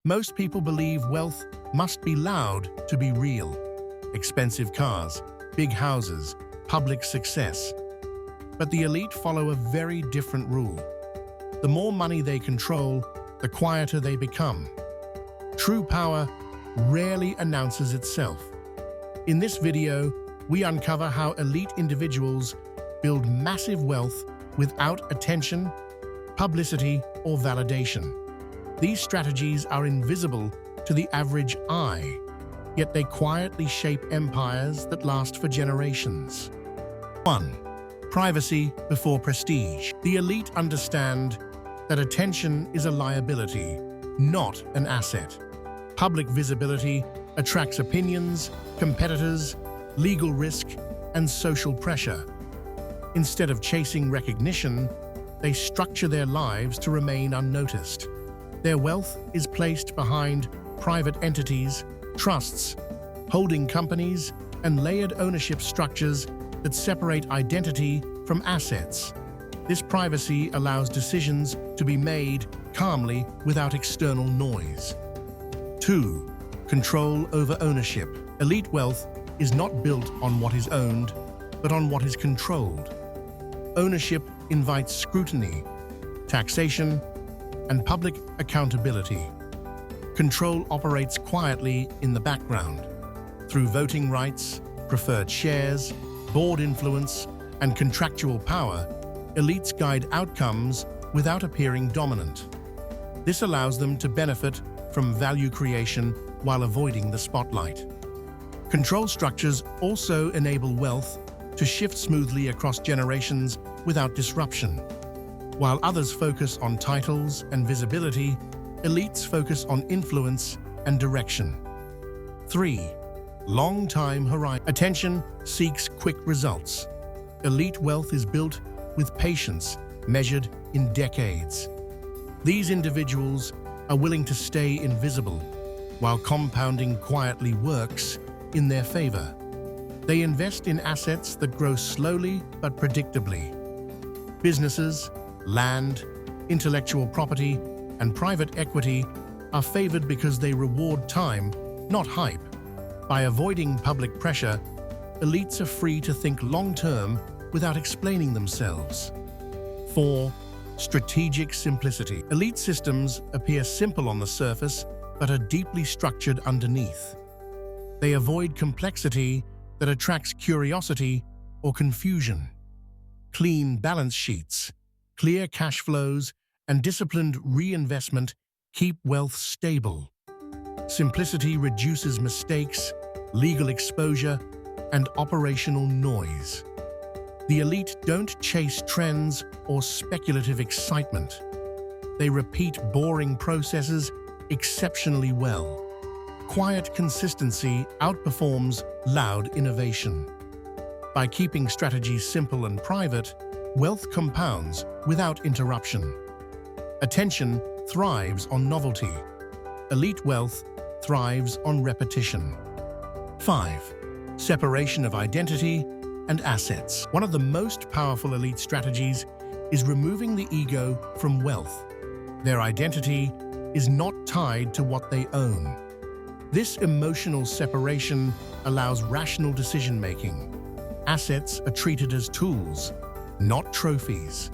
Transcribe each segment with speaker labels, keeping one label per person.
Speaker 1: Most people believe wealth must be loud to be real. Expensive cars, big houses, public success. But the elite follow a very different rule. The more money they control, the quieter they become. True power rarely announces itself. In this video, we uncover how elite individuals build massive wealth without attention, publicity, or validation. These strategies are invisible to the average eye, yet they quietly shape empires that last for generations. 1. Privacy before prestige. The elite understand that attention is a liability, not an asset. Public visibility attracts opinions, competitors, legal risk, and social pressure. Instead of chasing recognition, they structure their lives to remain unnoticed. Their wealth is placed behind private entities, trusts, holding companies, and layered ownership structures that separate identity from assets. This privacy allows decisions to be made calmly without external noise. 2. Control over ownership. Elite wealth is not built on what is owned, but on what is controlled. Ownership invites scrutiny, taxation, and public accountability. Control operates quietly in the background. Through voting rights, preferred shares, board influence, and contractual power, elites guide outcomes without appearing dominant. This allows them to benefit from value creation while avoiding the spotlight. Control structures also enable wealth to shift smoothly across generations without disruption. While others focus on titles and visibility, elites focus on influence and direction. 3. Long-time horizon. Attention seeks quick results. Elite wealth is built with patience, measured in decades. These individuals are willing to stay invisible, while compounding quietly works in their favor. They invest in assets that grow slowly but predictably. Businesses, land, intellectual property, and private equity are favored because they reward time, not hype. By avoiding public pressure, elites are free to think long-term without explaining themselves. 4. Strategic simplicity. Elite systems appear simple on the surface, but are deeply structured underneath. They avoid complexity that attracts curiosity or confusion. Clean balance sheets, clear cash flows, and disciplined reinvestment keep wealth stable. Simplicity reduces mistakes, legal exposure, and operational noise. The elite don't chase trends or speculative excitement. They repeat boring processes exceptionally well. Quiet consistency outperforms loud innovation. By keeping strategies simple and private, wealth compounds without interruption. Attention thrives on novelty. Elite wealth thrives on repetition. 5. Separation of identity and assets. One of the most powerful elite strategies is removing the ego from wealth. Their identity is not tied to what they own. This emotional separation allows rational decision-making. Assets are treated as tools, not trophies.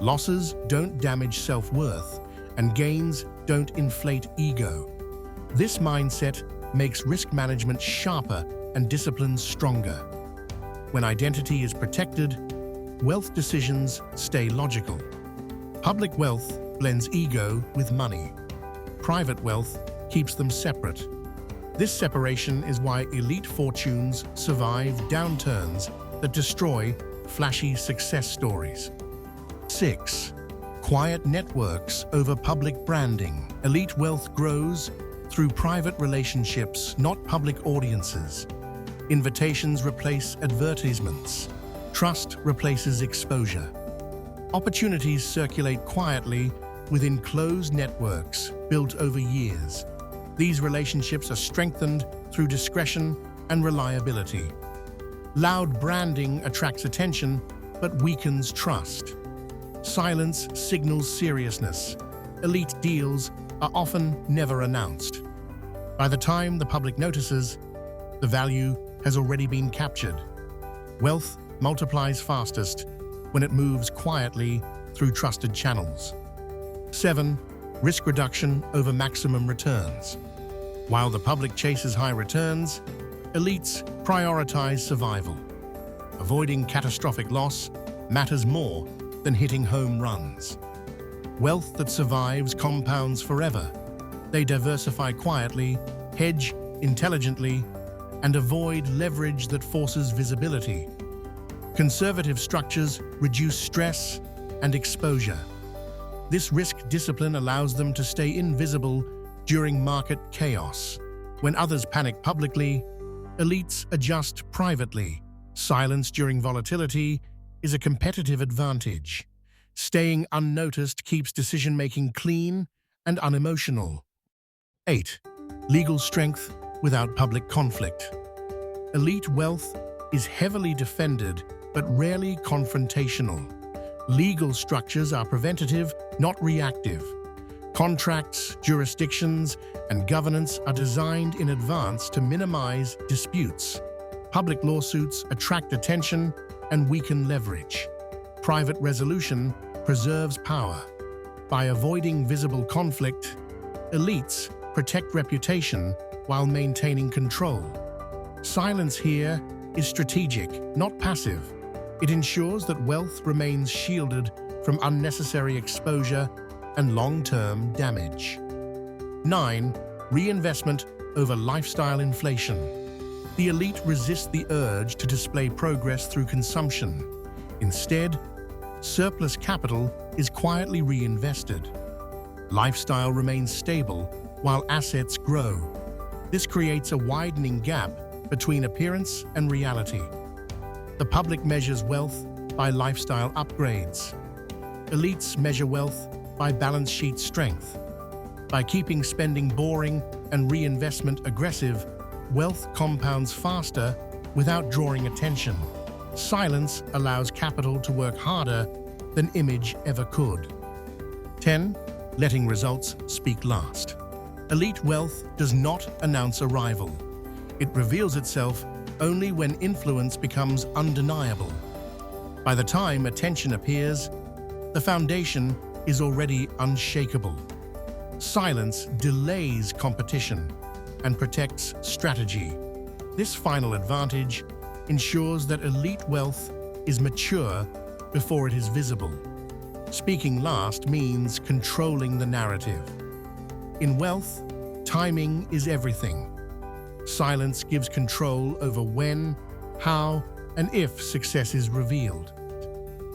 Speaker 1: Losses don't damage self-worth, and gains don't inflate ego. This mindset makes risk management sharper and discipline stronger. When identity is protected, wealth decisions stay logical. Public wealth blends ego with money. Private wealth keeps them separate. This separation is why elite fortunes survive downturns that destroy flashy success stories. 6. Quiet networks over public branding. Elite wealth grows through private relationships, not public audiences. Invitations replace advertisements. Trust replaces exposure. Opportunities circulate quietly within closed networks built over years. These relationships are strengthened through discretion and reliability. Loud branding attracts attention but weakens trust. Silence signals seriousness. Elite deals are often never announced. By the time the public notices, the value has already been captured. Wealth multiplies fastest when it moves quietly through trusted channels. 7. Risk reduction over maximum returns. While the public chases high returns, elites prioritize survival. Avoiding catastrophic loss matters more than hitting home runs. Wealth that survives compounds forever. They diversify quietly, hedge intelligently, and avoid leverage that forces visibility. Conservative structures reduce stress and exposure. This risk discipline allows them to stay invisible during market chaos. When others panic publicly, elites adjust privately. Silence during volatility is a competitive advantage. Staying unnoticed keeps decision-making clean and unemotional. 8. Legal strength without public conflict. Elite wealth is heavily defended but rarely confrontational. Legal structures are preventative, not reactive. Contracts, jurisdictions, and governance are designed in advance to minimize disputes. Public lawsuits attract attention and weaken leverage. Private resolution preserves power. By avoiding visible conflict, elites protect reputation while maintaining control. Silence here is strategic, not passive. It ensures that wealth remains shielded from unnecessary exposure and long-term damage. 9. Reinvestment over lifestyle inflation. The elite resist the urge to display progress through consumption. Instead, surplus capital is quietly reinvested. Lifestyle remains stable while assets grow. This creates a widening gap between appearance and reality. The public measures wealth by lifestyle upgrades. Elites measure wealth by balance sheet strength. By keeping spending boring and reinvestment aggressive, wealth compounds faster without drawing attention. Silence allows capital to work harder than image ever could. 10. Letting results speak last. Elite wealth does not announce arrival. It reveals itself only when influence becomes undeniable. By the time attention appears, the foundation is already unshakable. Silence delays competition and protects strategy. This final advantage ensures that elite wealth is mature before it is visible. Speaking last means controlling the narrative. In wealth, timing is everything. Silence gives control over when, how, and if success is revealed.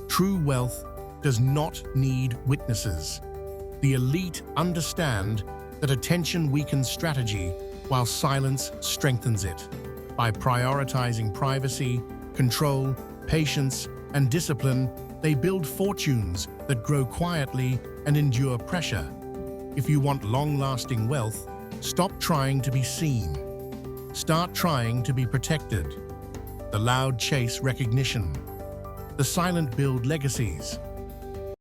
Speaker 1: True wealth does not need witnesses. The elite understand that attention weakens strategy while silence strengthens it. By prioritizing privacy, control, patience, and discipline, they build fortunes that grow quietly and endure pressure. If you want long-lasting wealth, stop trying to be seen. Start trying to be protected. The loud chase recognition. The silent build legacies.